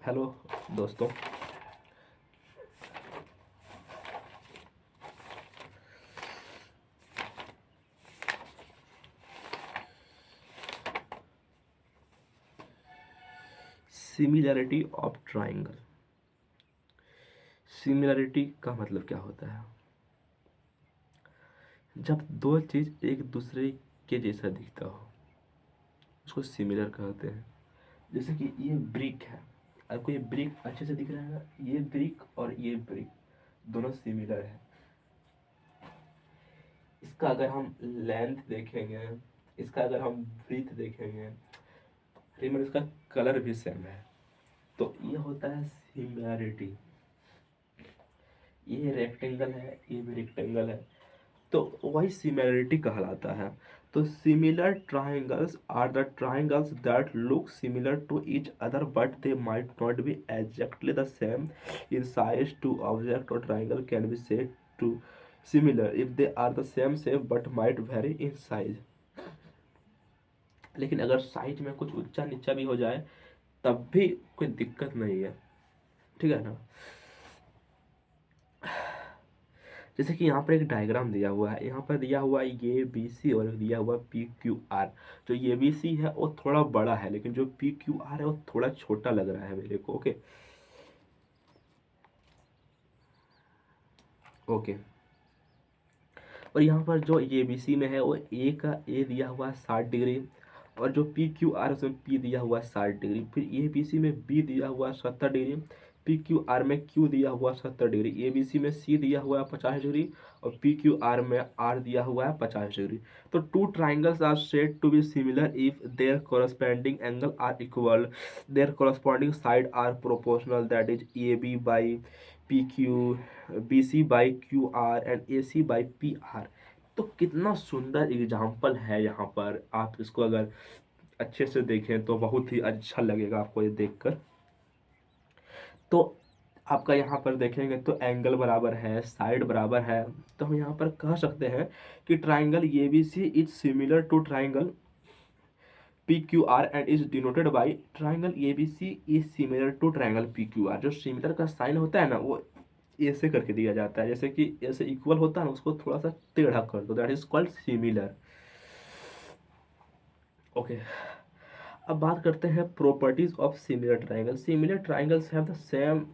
Hello दोस्तों। Similarity of triangle. Similarity का मतलब क्या होता है? जब दो चीज एक दूसरे के जैसा दिखता हो उसको सिमिलर कहते हैं। जैसे कि ये ब्रिक है, आपको ये ब्रिक अच्छे से दिख रहा है ना? ये ब्रिक और ये ब्रिक दोनों सिमिलर है। इसका अगर हम लेंथ देखेंगे, इसका अगर हम ब्रीथ देखेंगे, रिमेंबर इसका कलर भी सेम है, तो ये होता है सिमिलैरिटी। ये रेक्टेंगल है, ये भी रेक्टेंगल है, तो वही सिमिलैरिटी कहलाता है। तो similar triangles are the triangles that look similar to each other but they might not be exactly the same in size. Two object और triangle can be said to similar if they are the same shape but might vary in size. लेकिन अगर size में कुछ ऊंचा नीचा भी हो जाए तब भी कोई दिक्कत नहीं है, ठीक है ना? जैसे कि यहाँ पर एक डायग्राम दिया हुआ है, यहाँ पर दिया हुआ है ये बी सी और दिया हुआ पी क्यू आर। जो ये बी सी है वो थोड़ा बड़ा है, लेकिन जो पी क्यू आर है वो थोड़ा छोटा लग रहा है मेरे को। Okay okay. और यहाँ पर जो ये बी सी में है वो ए का ए दिया हुआ है 60 डिग्री, और जो पी क्यू आर है उसमें पी दिया हुआ है 60 डिग्री। फिर ए बी सी में बी दिया हुआ है 70 डिग्री, पी क्यू आर में क्यू दिया हुआ है 70 डिग्री, ए बी सी में सी दिया हुआ है 50 डिग्री, और पी क्यू आर में आर दिया हुआ है 50 डिग्री। तो two triangles are said to be similar if their corresponding angle are equal, their corresponding side are proportional, that is A B by P Q, B C by Q R and A C by P R. तो कितना सुंदर example है यहाँ पर। आप इसको अगर अच्छे से देखें तो बहुत ही अच्छा लगेगा आपको ये देखकर। तो आपका यहाँ पर देखेंगे तो एंगल बराबर है, साइड बराबर है, तो हम यहाँ पर कह सकते हैं कि triangle A B C is similar to triangle P Q R and is denoted by triangle A B C is similar to triangle P Q R. जो सिमिलर का साइन होता है ना वो ऐसे करके दिया जाता है, जैसे कि ऐसे इक्वल होता है ना उसको थोड़ा सा टेढ़ा कर दो, that is called similar. Okay, अब बात करते हैं properties of similar triangle. Similar triangles have the same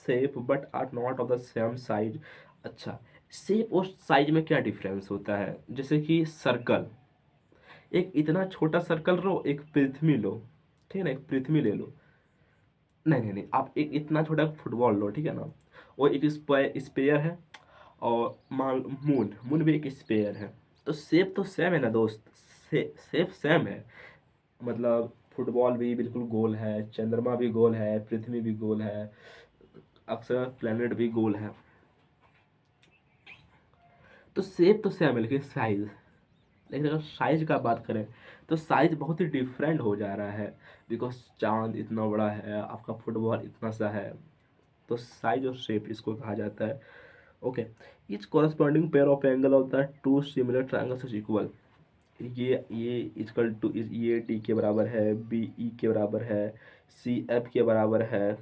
shape but are not of the same size. अच्छा, शेप और साइज में क्या डिफरेंस होता है? जैसे कि सर्कल, एक इतना छोटा सर्कल लो, एक पृथ्वी लो, ठीक है ना? एक पृथ्वी ले लो, नहीं नहीं नहीं, आप एक इतना छोटा फुटबॉल लो, ठीक है ना? वो एक स्पेयर है, और मान मून, मून भी एक स्पेयर है। तो शेप तो सेम है ना दोस्त, शेप सेम है। मतलब फुटबॉल भी बिल्कुल गोल है, चंद्रमा भी गोल है, पृथ्वी भी गोल है, अक्सर प्लेनेट भी गोल है। तो शेप तो सेम है, लेकिन साइज, लेकिन अगर साइज का बात करें तो साइज बहुत ही डिफरेंट हो जा रहा है। बिकॉज चांद इतना बड़ा है, आपका फुटबॉल इतना सा है, तो साइज और शेप इसको कहा जाता है। Okay, etch corresponding pair of angle of the two similar triangles is equal. ये इक्वल टू, ये डी के बराबर है, बी ई के बराबर है, सी एफ के बराबर है।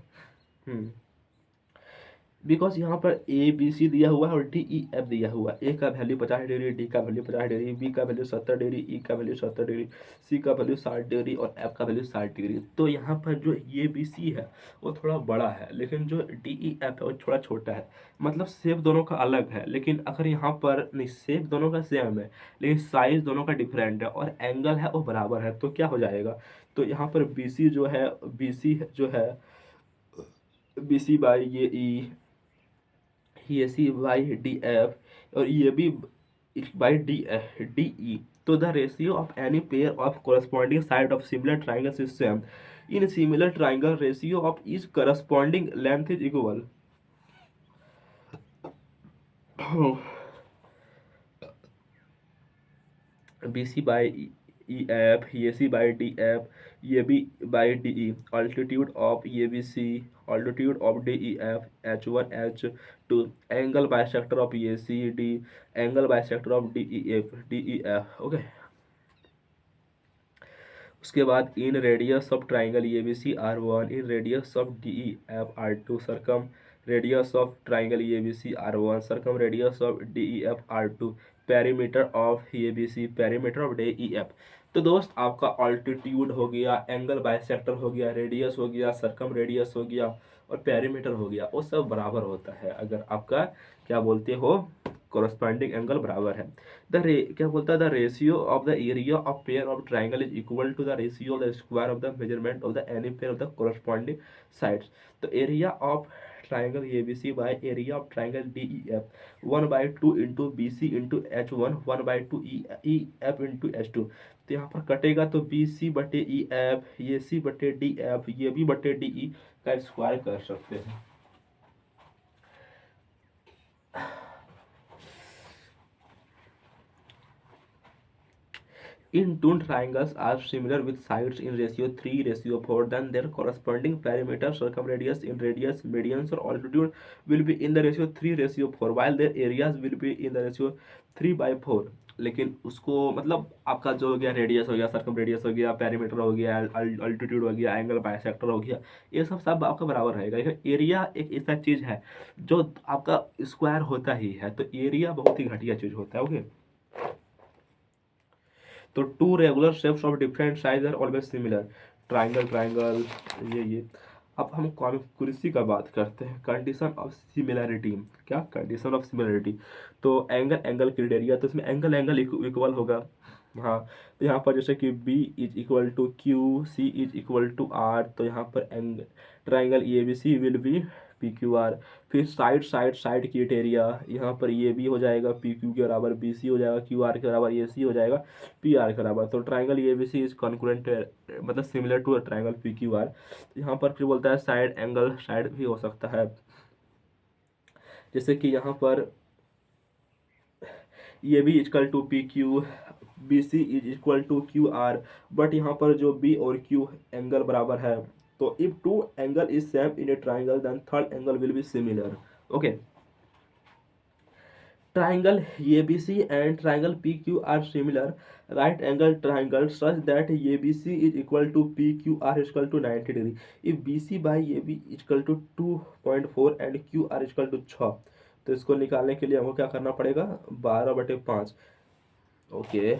बिकॉज यहाँ पर ए बी सी दिया हुआ है और डी ई एफ दिया हुआ है। ए का वैल्यू 50 डिग्री, डी का वैल्यू 50 डिग्री, बी का वैल्यू 70 डिग्री, ई का वैल्यू 70 डिग्री, सी का वैल्यू 60 डिग्री और एफ का वैल्यू 60 डिग्री। तो यहाँ पर जो ए बी सी है वो थोड़ा बड़ा है, लेकिन जो डी ई एफ है वो थोड़ा छोटा है। मतलब शेप दोनों का अलग है, लेकिन अगर यहाँ पर नहीं, शेप दोनों का सेम है लेकिन साइज दोनों का डिफरेंट है, और एंगल है वो बराबर है, तो क्या हो जाएगा? तो यहाँ पर बी सी जो है, बी सी जो है, बी सी बाई ये सी बाई डी एफ, और ये भी बाई डी ई। तो the ratio of any pair of corresponding side of similar triangle is same. In similar triangle ratio of each corresponding length is equal. B C by E F, A C by D F, A B by D E, altitude of A B C, altitude of D E F, H one H two, angle bisector of A C D, angle bisector of D E F, D E F. Okay, उसके बाद in radius of triangle A B C R one, in radius of D E F R two, circum radius of triangle A B C R one, circum radius of D E F R two, perimeter of A B C, perimeter of D E F. तो दोस्त आपका altitude हो गया, angle bisector हो गया, radius हो गया, circum radius हो गया और पेरीमीटर हो गया, वो सब बराबर होता है अगर आपका क्या बोलते हो कोरस्पॉन्डिंग एंगल बराबर है। क्या बोलता है the ratio of the area of pair of triangle is equal to the ratio of the square of the measurement of the any pair of the corresponding sides. तो area of triangle A B C by area of triangle D E F, 1/2 into B C into H one, 1/2 E F into H two. तो यहाँ पर कटेगा तो B C बटे ई F, A सी बटे D F, A B बटे D E का square कर सकते हैं। In two triangles are similar with sides in ratio 3:4, then their corresponding perimeter, circumradius in radius, medians or altitude will be in the ratio 3:4, while their areas will be in the ratio 3/4। लेकिन उसको मतलब आपका जो हो गया radius हो गया, circum radius हो गया, पेरीमीटर हो गया, अल्टीट्यूड हो गया, एंगल बाइसेक्टर हो गया, ये सब आपका बराबर रहेगा। लेकिन एरिया एक ऐसा चीज़ है जो आपका स्क्वायर होता ही है, तो एरिया बहुत ही घटिया चीज़ होता है। ओके, तो two regular shapes of different size are always similar, triangle triangle ये। अब हम कुर्सी का बात करते हैं, कंडीशन ऑफ सिमिलैरिटी। क्या कंडीशन ऑफ सिमिलैरिटी? तो एंगल एंगल क्राइटेरिया, तो इसमें एंगल एंगल इक्वल होगा। हाँ, तो यहाँ पर जैसे कि B is equal to Q, C is equal to R, तो यहाँ पर angle triangle A B C will be P Q R. फिर साइड साइड साइड क्राइटेरिया, यहाँ पर ये बी हो जाएगा पी क्यू के बराबर, बी सी हो जाएगा क्यू आर के बराबर, ए सी हो जाएगा पी आर के बराबर। तो triangle A B C is concurrent, मतलब similar to triangle P Q R. यहाँ पर फिर बोलता है साइड एंगल, साइड भी हो सकता है, जैसे कि यहाँ पर ये B equal to P Q, B C is equal to Q R, but यहाँ पर जो बी और क्यू एंगल बराबर है, तो if two angle is same in a triangle then third angle will be similar. Okay, triangle ABC and triangle PQ are similar right angle triangles such that ABC is equal to PQR is equal to 90 degree if BC by AB is equal to 2.4 and QR is equal to 6। तो इसको निकालने के लिए हमको क्या करना पड़ेगा, 12/5। Okay,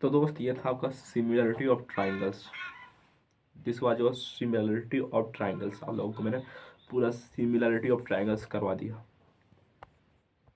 तो दोस्त ये था आपका similarity of triangles. This was your similarity of triangles. आप लोगों को मैंने पूरा सिमिलरिटी ऑफ ट्राइंगल्स करवा दिया।